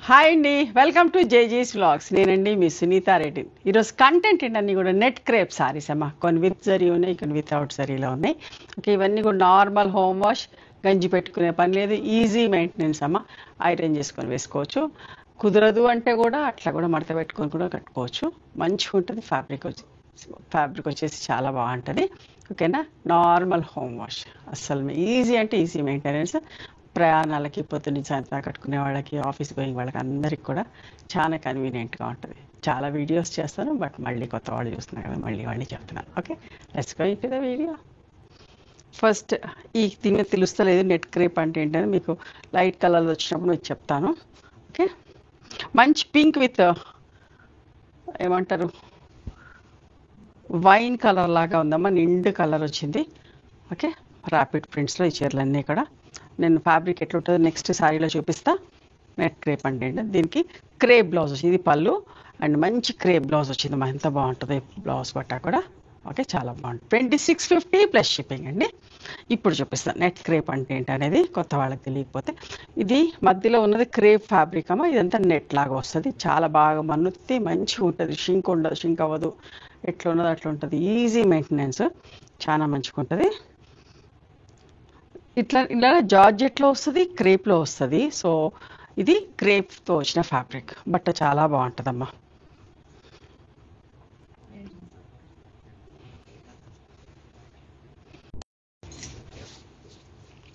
Hi అండి, welcome to జేజీస్ vlogs. నేనండి మీ సునీత రెడ్డి. ఈరోజు కంటెంట్ ఏంటన్నీ కూడా నెట్ క్రేప్ సారీస్ అమ్మా. కొన్ని విత్ జరీ ఉన్నాయి, కొన్ని వితౌట్ జరీలో ఉన్నాయి. ఓకే, ఇవన్నీ కూడా నార్మల్ హోమ్ వాష్, గంజి పెట్టుకునే పని లేదు, ఈజీ మెయింటెనెన్స్ అమ్మా. ఐరన్ చేసుకొని వేసుకోవచ్చు. కుదరదు అంటే కూడా అట్లా కూడా మడత పెట్టుకొని కూడా కట్టుకోవచ్చు. మంచిగా ఉంటుంది. ఫ్యాబ్రిక్ వచ్చేసి చాలా బాగుంటుంది. ఓకేనా, నార్మల్ హోమ్ వాష్, అస్సలు ఈజీ అంటే ఈజీ మెయింటెనెన్స్. ప్రయాణాలకి, పొద్దున్న సాయంత్రం కట్టుకునే వాళ్ళకి, ఆఫీస్ గోయింగ్ వాళ్ళకి అందరికి కూడా చాలా కన్వీనియంట్గా ఉంటుంది. చాలా వీడియోస్ చేస్తాను, బట్ మళ్ళీ కొత్త వాళ్ళు చూస్తున్నారు కదా, మళ్ళీ చెప్తున్నాను. Okay, let's go into the video. First ఈ దీని మీద తెలుస్తలేదు నెట్ క్రేప్ అంటే ఏంటని. మీకు లైట్ కలర్లు వచ్చినప్పుడు మీకు చెప్తాను. ఓకే, మంచి పింక్ విత్ ఏమంటారు, వైన్ కలర్ లాగా ఉందమ్మా. నిండు కలర్ వచ్చింది. ఓకే, ర్యాపిడ్ ప్రింట్స్లో ఈ చీరలన్నీ కూడా. నేను ఫ్యాబ్రిక్ ఎట్లుంటుందో నెక్స్ట్ శారీలో చూపిస్తా. నెట్ క్రేప్ అంటే దీనికి క్రేప్ బ్లౌజ్ వచ్చింది. ఇది పళ్ళు అండ్ మంచి క్రేప్ బ్లౌజ్ వచ్చింది. మా ఎంత బాగుంటుంది బ్లౌజ్ బట్ట కూడా. ఓకే, చాలా బాగుంటుంది. 2650 ప్లస్ షిప్పింగ్ అండి. ఇప్పుడు చూపిస్తాను నెట్ క్రేప్ అంటే ఏంటి అనేది, కొత్త వాళ్ళకి తెలియకపోతే. ఇది మధ్యలో ఉన్నది క్రేప్ ఫ్యాబ్రిక్ అమ్మా. ఇదంతా నెట్ లాగా వస్తుంది. చాలా బాగా మన్నుత్తి మంచిగా ఉంటుంది. షింక్ ఉండదు, షింక్ అవ్వదు. ఎట్లా ఉన్నదో అట్లా ఉంటుంది. ఈజీ మెయింటెనెన్స్, చాలా మంచిగా ఉంటుంది. ఇలా జార్జెట్లో వస్తుంది, క్రేప్లో వస్తుంది. సో ఇది క్రేప్తో వచ్చిన ఫ్యాబ్రిక్. బట్ట చాలా బాగుంటుందమ్మా.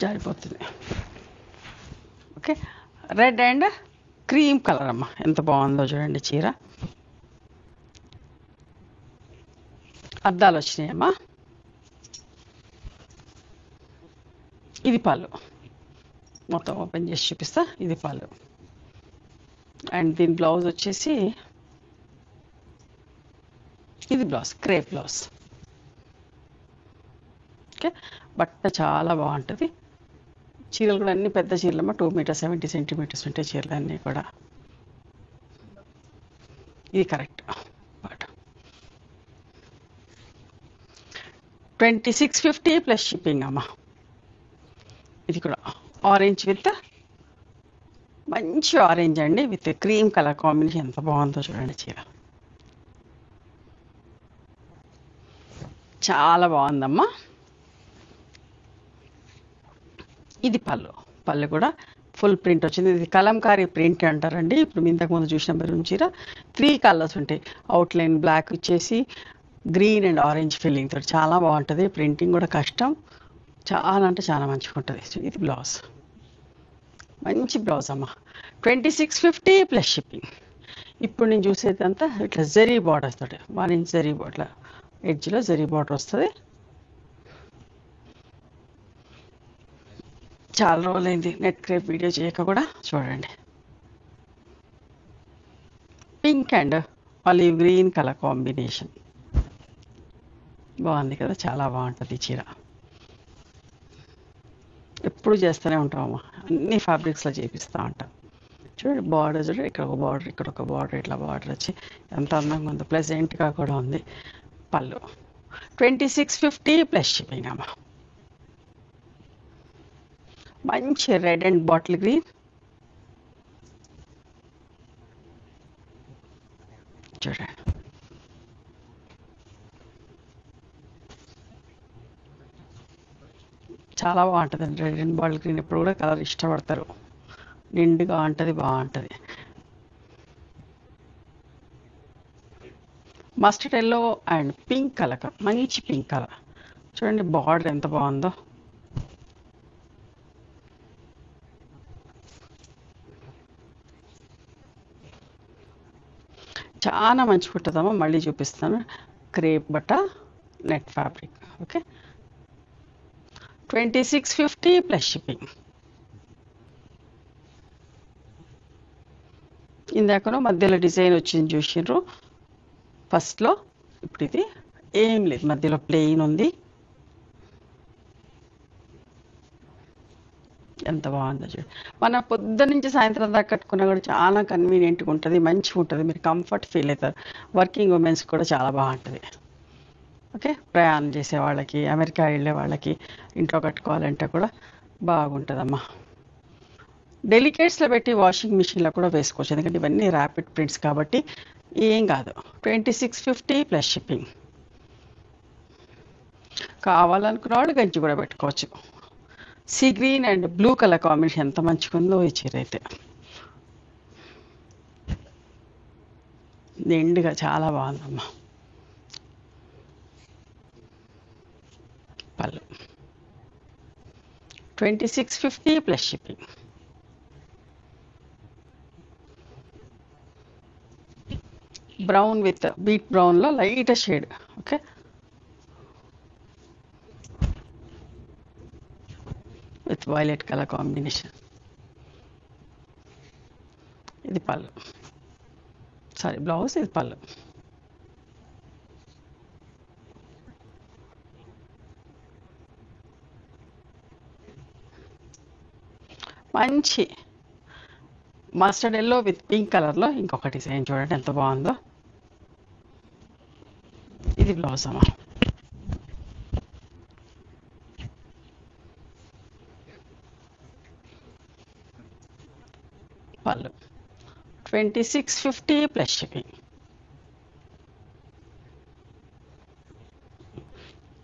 జారిపోతుంది. Okay, red and cream colour అమ్మా. ఎంత బాగుందో చూడండి చీర. అద్దాలు వచ్చినాయమ్మా. ఇది పళ్ళు, మొత్తం ఓపెన్ చేసి చూపిస్తా. ఇది పళ్ళు అండ్ దీని బ్లౌజ్ వచ్చేసి ఇది బ్లౌజ్, క్రేప్ బ్లౌజ్. ఓకే, బట్ట చాలా బాగుంటుంది. చీరలు కూడా అన్ని పెద్ద చీరలమ్మా. 2 మీటర్స్ 70 సెంటీమీటర్స్ ఉంటాయి చీరలు అన్నీ కూడా. ఇది కరెక్ట్ బట్ 2650 ప్లస్ షిప్పింగ్ అమ్మా. ఇది కూడా ఆరెంజ్ విత్ మంచి ఆరెంజ్ అండి, విత్ క్రీమ్ కలర్ కాంబినేషన్. ఎంత బాగుందో చూడండి చీర. చాలా బాగుందమ్మా. ఇది పళ్ళు కూడా ఫుల్ ప్రింట్ వచ్చింది. ఇది కలంకారీ ప్రింట్ అంటారండి. ఇప్పుడు మీ ఇంతకుముందు చూసిన మెరూన్ చీర 3 కలర్స్ ఉంటాయి. అవుట్లైన్ బ్లాక్ ఇచ్చేసి గ్రీన్ అండ్ ఆరెంజ్ ఫిల్లింగ్ తోటి చాలా బాగుంటుంది. ప్రింటింగ్ కూడా కష్టం, చాలా అంటే చాలా మంచిగా ఉంటుంది. ఇది బ్లౌజ్, మంచి బ్లౌజ్ అమ్మ. 2650 ప్లస్ షిప్పింగ్. ఇప్పుడు నేను చూసేదంతా ఇట్లా జరీ బార్డర్ తోటి, 1 ఇంచ్ జరీ బార్డర్, ఎడ్జ్లో జరీ బార్డర్ వస్తుంది. చాలా రోజులైంది నెట్ క్రేప్ వీడియో చేయక కూడా. చూడండి, pink and olive green colour combination బాగుంది కదా, చాలా బాగుంటుంది ఈ చీర. ఎప్పుడు చేస్తూనే ఉంటామమ్మా, అన్ని ఫ్యాబ్రిక్స్లో చేపిస్తూ ఉంటాం. చూడండి బార్డర్, చూడండి ఇక్కడ ఒక బార్డర్, ఇక్కడ ఒక బార్డర్, ఇట్లా బార్డర్ వచ్చి ఎంత అందంగా ఉందో, ప్లెజెంట్గా కూడా ఉంది. పళ్ళు 2650 ప్లస్ షిప్పింగ్ అమ్మా. మంచి రెడ్ అండ్ బాటిల్ గ్రీన్. చూడండి, చాలా బాగుంటుంది. రెడ్ అండ్ బాటిల్ గ్రీన్ ఎప్పుడు కూడా కలర్ ఇష్టపడతారు. నిండుగా ఉంటుంది, బాగుంటుంది. Mustard yellow and pink colour, మంచి పింక్ కలర్. చూడండి బార్డర్ ఎంత బాగుందో. చాలా మంచిగా ఉంటుందమ్మా. మళ్ళీ చూపిస్తాను. క్రేప్ బట్ట, net fabric. Okay, 2650 plus shipping. ఇందాకనో మధ్యలో డిజైన్ వచ్చింది చూసిండ్రు ఫస్ట్లో. ఇప్పుడు ఇది ఏం లేదు, మధ్యలో ప్లెయిన్ ఉంది. ఎంత బాగుందో చూడండి. మన పొద్దున్న నుంచి సాయంత్రం దాకా కట్టుకున్నా కూడా చాలా కన్వీనియంట్గా ఉంటుంది, మంచిగా ఉంటుంది. మీరు కంఫర్ట్ ఫీల్ అవుతారు. వర్కింగ్ ఉమెన్స్ కూడా చాలా బాగుంటుంది. ఓకే, ప్రయాణం చేసే వాళ్ళకి, అమెరికా వెళ్ళే వాళ్ళకి ఇంట్లో కట్టుకోవాలంటే కూడా బాగుంటుందమ్మా. డెలికేట్స్లో పెట్టి వాషింగ్ మిషన్లో కూడా వేసుకోవచ్చు, ఎందుకంటే ఇవన్నీ ర్యాపిడ్ ప్రింట్స్ కాబట్టి ఏం కాదు. 2650 ప్లస్ షిప్పింగ్. కావాలనుకున్న వాళ్ళు గంజి కూడా పెట్టుకోవచ్చు. Sea green and blue colour combination ఎంత మంచిగా ఉందో ఈ చీర అయితే. నిండుగా చాలా బాగుందమ్మా. పళ్ళు 2650 plus shipping. Brown with beet బ్రౌన్లో light shade. Okay, with violet colour combination. ఇది పళ్ళు, సారీ బ్లౌజ్, ఇది పళ్ళు. మంచి మస్టర్డ్ ఎల్లో విత్ పింక్ కలర్లో ఇంకొక డిజైన్ చూడండి ఎంత బాగుందో. ఇది బ్లౌజ్ అమ్మా. పళ్ళు 2650 ప్లస్ షిప్పింగ్.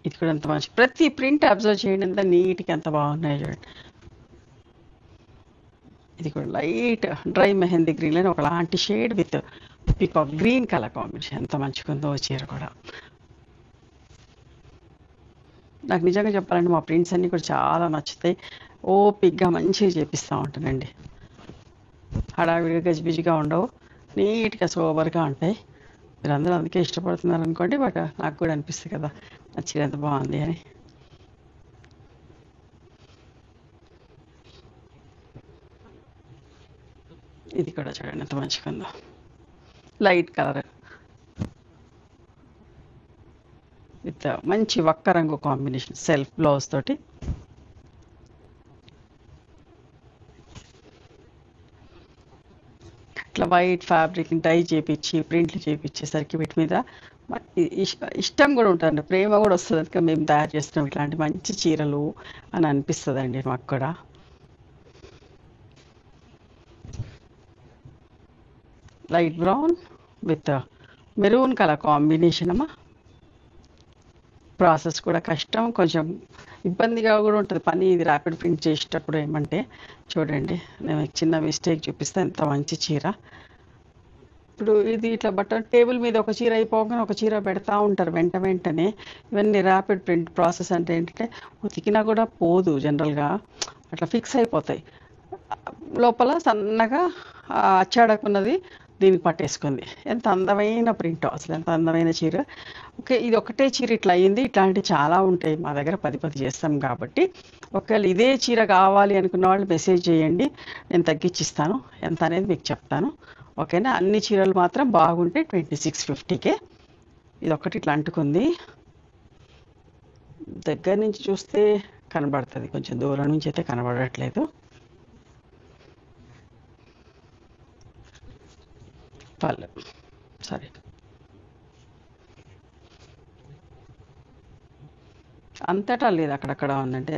ఇది కూడా ఎంత మంచి, ప్రతి ప్రింట్ అబ్జర్వ్ చేయండి ఎంత నీట్గా ఎంత బాగున్నాయి చూడండి. ఇది కూడా లైట్ డ్రై మెహందీ గ్రీన్ అని ఒకలాంటి shade with peacock green colour combination ఎంత మంచిగా ఉందో చీర కూడా. నాకు నిజంగా చెప్పాలంటే మా ప్రింట్స్ అన్నీ కూడా చాలా నచ్చుతాయి. ఓపిక్గా మంచిగా చేపిస్తూ ఉంటానండి. హడావిడిగా గజిబిజిగా ఉండవు, నీట్గా సోబర్గా ఉంటాయి. మీరందరూ అందుకే ఇష్టపడుతున్నారు అనుకోండి. బట్ నాకు కూడా అనిపిస్తుంది కదా నా చీర ఎంత బాగుంది అని. ఇది కూడా చూడండి ఎంత మంచిగా ఉందో, లైట్ కలర్ విత్ మంచి వక్క రంగు కాంబినేషన్ సెల్ఫ్ బ్లౌజ్ తోటి. ఇట్లా వైట్ ఫ్యాబ్రిక్ డై చేపించి ప్రింట్లు చేపించేసరికి వీటి మీద ఇష్టం కూడా ఉంటుంది, ప్రేమ కూడా వస్తుంది. అందుకే మేము తయారు చేస్తున్నాం ఇట్లాంటి మంచి చీరలు అని అనిపిస్తుందండి మాకు కూడా. Light brown with maroon colour combination అమ్మా. ప్రాసెస్ కూడా కష్టం, కొంచెం ఇబ్బందిగా కూడా ఉంటుంది పని. ఇది ర్యాపిడ్ ప్రింట్ చేసేటప్పుడు ఏమంటే చూడండి, నేను చిన్న మిస్టేక్ చూపిస్తే ఎంత మంచి చీర. ఇప్పుడు ఇది ఇట్లా బట్టన్ టేబుల్ మీద ఒక చీర అయిపోగానే ఒక చీర పెడతా ఉంటారు వెంటనే. ఇవన్నీ ర్యాపిడ్ ప్రింట్ ప్రాసెస్ అంటే ఏంటంటే ఉతికినా కూడా పోదు, జనరల్గా అట్లా ఫిక్స్ అయిపోతాయి. లోపల సన్నగా అచ్చాడకున్నది దీనికి పట్టేసుకుంది. ఎంత అందమైన ప్రింట్, అసలు ఎంత అందమైన చీర. ఓకే, ఇది ఒకటే చీర ఇట్లా అయ్యింది. ఇట్లాంటివి చాలా ఉంటాయి మా దగ్గర, 10 చేస్తాం కాబట్టి. ఒకవేళ ఇదే చీర కావాలి అనుకున్న వాళ్ళు మెసేజ్ చేయండి, నేను తగ్గించిస్తాను. ఎంత అనేది మీకు చెప్తాను. ఓకేనా, అన్ని చీరలు మాత్రం బాగుంటే 2650కే. ఇది ఒకటి ఇట్లా అంటుకుంది, దగ్గర నుంచి చూస్తే కనబడుతుంది, కొంచెం దూరం నుంచి అయితే కనబడట్లేదు. పళ్ళు సరే, అంతటా లేదు, అక్కడక్కడ ఉందంటే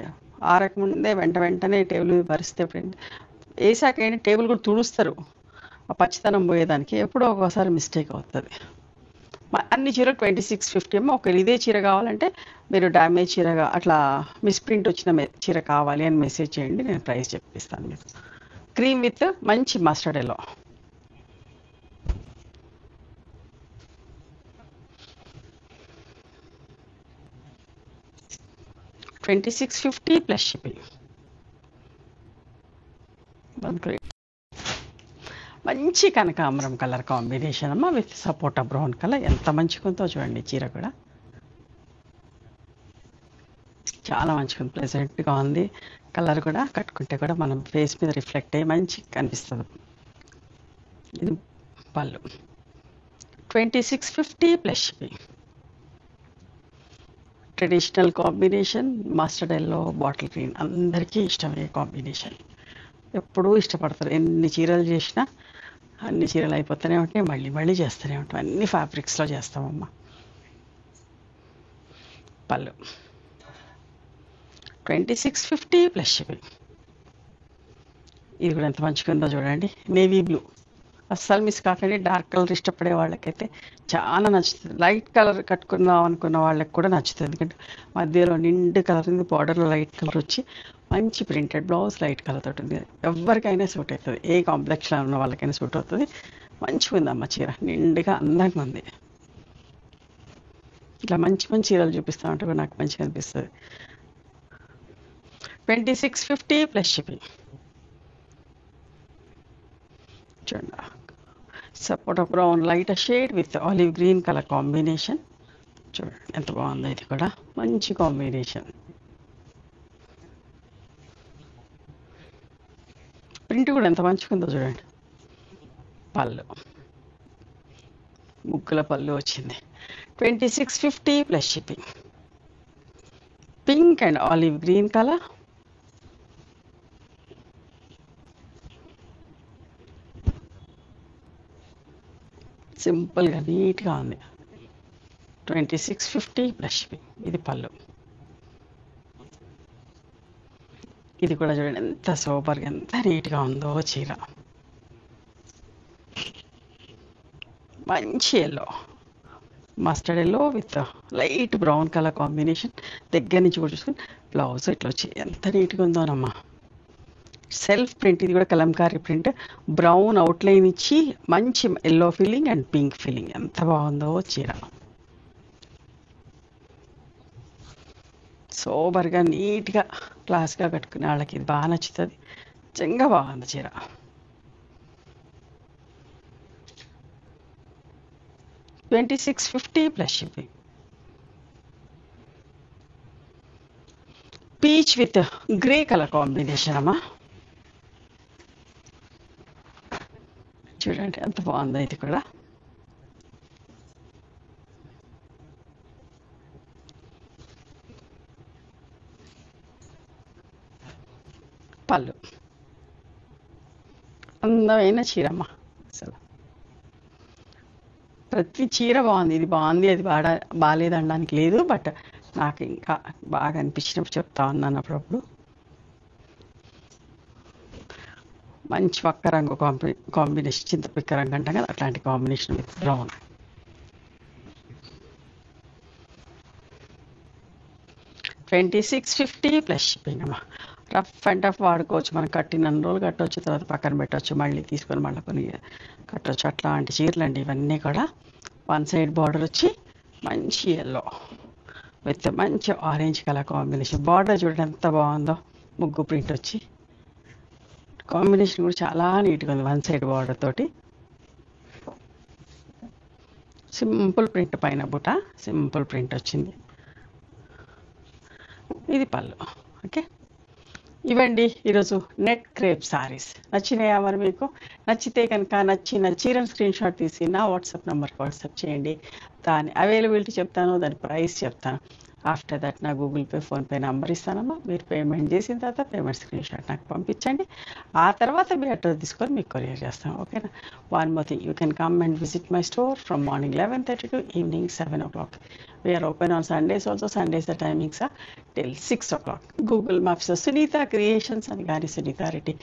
ఆరకముందే వెంటనే టేబుల్ పరిస్తే ఫ్రెండ్ వేసాక ఏంటి టేబుల్ కూడా తుడుస్తారు ఆ పచ్చితనం పోయేదానికి. ఎప్పుడో ఒకసారి మిస్టేక్ అవుతుంది. అన్ని చీరలు 2650 ఏమో. ఒకవేళ ఇదే చీర కావాలంటే మీరు డ్యామేజ్ చీరగా అట్లా మిస్ప్రింట్ వచ్చిన చీర కావాలి అని మెసేజ్ చేయండి, నేను ప్రైస్ చెప్పిస్తాను మీకు. క్రీమ్ విత్ మంచి మస్టర్డ్ ఎల్లో. $2650 plus shipping. మంచి కనకాంబరం కలర్ కాంబినేషన్ అమ్మ విత్ సపోటా బ్రౌన్ కలర్. ఎంత మంచిగా ఉందో చూడండి చీర కూడా, చాలా మంచిగా ఉంది, ప్లెజెంట్గా ఉంది. కలర్ కూడా కట్టుకుంటే కూడా మనం ఫేస్ మీద రిఫ్లెక్ట్ అయ్యి మంచి కనిపిస్తుంది. ఇది పళ్ళు 2650 plus shipping. Traditional combination mustard yellow bottle green, అందరికీ ఇష్టమయ్యే కాంబినేషన్. ఎప్పుడూ ఇష్టపడతారు. ఎన్ని చీరలు చేసినా అన్ని చీరలు అయిపోతూనే ఉంటాయి, మళ్ళీ చేస్తూనే ఉంటాం. అన్ని ఫ్యాబ్రిక్స్లో చేస్తామమ్మా. పళ్ళు 2650 ప్లస్ షిప్పింగ్. ఇది కూడా ఎంత మంచిగా ఉందో చూడండి, నేవీ బ్లూ. అస్సలు మిస్ కాకండి, డార్క్ కలర్ ఇష్టపడే వాళ్ళకైతే చాలా నచ్చుతుంది. లైట్ కలర్ కట్టుకుందాం అనుకున్న వాళ్ళకి కూడా నచ్చుతుంది, ఎందుకంటే మధ్యలో నిండు కలర్ ఉంది, బార్డర్లో లైట్ కలర్ వచ్చి మంచి ప్రింటెడ్ బ్లౌజ్ లైట్ కలర్ తోటి ఉంది. ఎవరికైనా సూట్ అవుతుంది, ఏ కాంప్లెక్స్లో ఉన్న వాళ్ళకైనా సూట్ అవుతుంది. మంచిగా ఉందమ్మ చీర, నిండుగా అందంగా ఉంది. ఇట్లా మంచి మంచి చీరలు చూపిస్తూ ఉంటే కూడా నాకు మంచిగా అనిపిస్తుంది. 2650 ప్లస్ షిప్పింగ్. చూడండి, sapota brown light shade with olive green colour combination. చూడండి ఎంత బాగుందో, ఇది కూడా మంచి కాంబినేషన్. ప్రింట్ కూడా ఎంత మంచిగా ఉందో చూడండి. పళ్ళు, ముగ్గుల పళ్ళు వచ్చింది. 2650 plus shipping. Pink and olive green colour. సింపుల్గా నీట్గా ఉంది. 2650 ప్లస్ షిప్పింగ్. ఇది పళ్ళు. ఇది కూడా చూడండి ఎంత సూపర్గా ఎంత నీట్గా ఉందో చీర. మంచి yellow, mustard yellow with light brown colour combination. దగ్గర నుంచి కూడా చూసుకుని బ్లౌజ్ ఇట్లా వచ్చి ఎంత నీట్గా ఉందోనమ్మా. సెల్ఫ్ ప్రింట్, ఇది కూడా కలంకారీ ప్రింట్. బ్రౌన్ అవుట్లైన్ ఇచ్చి మంచి yellow feeling and pink feeling. ఎంత బాగుందో చీర. సోబర్గా నీట్గా క్లాస్గా కట్టుకునే వాళ్ళకి ఇది బాగా నచ్చుతుంది. నిజంగా బాగుంది చీర. $2650 plus shipping. Peach with grey colour combination అమ్మా. చూడండి ఎంత బాగుందో ఇది కూడా. పళ్ళు, అందమైన చీరమ్మ. అసలు ప్రతి చీర బాగుంది, ఇది బాగుంది అది బాగాలేదు అనడానికి లేదు. బట్ నాకు ఇంకా బాగా అనిపించినప్పుడు చెప్తా ఉన్నాను అప్పుడప్పుడు. మంచి ఒక్క రంగు కాంబినేషన్, చింతపిక్క రంగు అంటాం కదా, అట్లాంటి combination with brown. $2650 plus shipping అమ్మా. రఫ్ అండ్ టఫ్ వాడుకోవచ్చు, మనం కట్టిన రోజులు కట్టవచ్చు, తర్వాత పక్కన పెట్టవచ్చు, మళ్ళీ తీసుకొని మళ్ళీ కొన్ని కట్టవచ్చు. అట్లాంటి చీరలు అండి ఇవన్నీ కూడా. వన్ సైడ్ బార్డర్ వచ్చి మంచి ఎల్లో విత్ మంచి ఆరెంజ్ కలర్ కాంబినేషన్. బార్డర్ చూడండి ఎంత బాగుందో, ముగ్గు ప్రింట్ వచ్చి కాంబినేషన్ కూడా చాలా నీట్గా ఉంది. వన్ సైడ్ బార్డర్ తోటి సింపుల్ ప్రింట్, పైన బుట్ట సింపుల్ ప్రింట్ వచ్చింది. ఇది పళ్ళు. ఓకే, ఇవండి ఈరోజు నెట్ క్రేప్ సారీస్. నచ్చినాయా మరి మీకు? నచ్చితే కనుక నచ్చిన చీరను స్క్రీన్ షాట్ తీసి నా వాట్సాప్ నెంబర్కి వాట్సాప్ చేయండి. దాని అవైలబిలిటీ చెప్తాను, దాని ప్రైస్ చెప్తాను. ఆఫ్టర్ దట్ నా గూగుల్ పే, ఫోన్పే నెంబర్ ఇస్తానమ్మా. మీరు పేమెంట్ చేసిన తర్వాత పేమెంట్ స్క్రీన్ షాట్ నాకు పంపించండి. ఆ తర్వాత మీ అడ్రస్ తీసుకొని మీకు కొరియర్ చేస్తాం. ఓకేనా? One more thing, you can come and visit my store from morning 11:30 to evening 7 o'clock. We are open on Sundays also. Sundays the timings are till 6 o'clock. Google Maps Sunita Creations అని కానీ Sunitha Reddy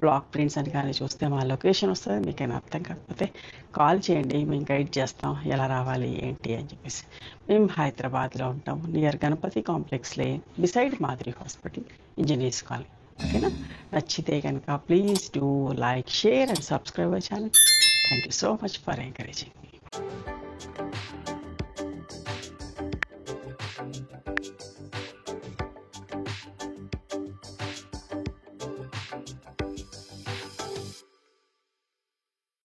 block prints అని కానీ చూస్తే మా location వస్తుంది. మీకైనా అర్థం కాకపోతే కాల్ చేయండి, మేము గైడ్ చేస్తాం ఎలా రావాలి ఏంటి అని చెప్పేసి. మేము హైదరాబాద్లో ఉంటాం, near Ganapathi complex lane, beside మాదిరి హాస్పిటల్, ఇంజనీర్స్ కాలనీ. ఓకేనా? నచ్చితే కనుక please do like, share and subscribe our channel. Thank you so much for encouraging me.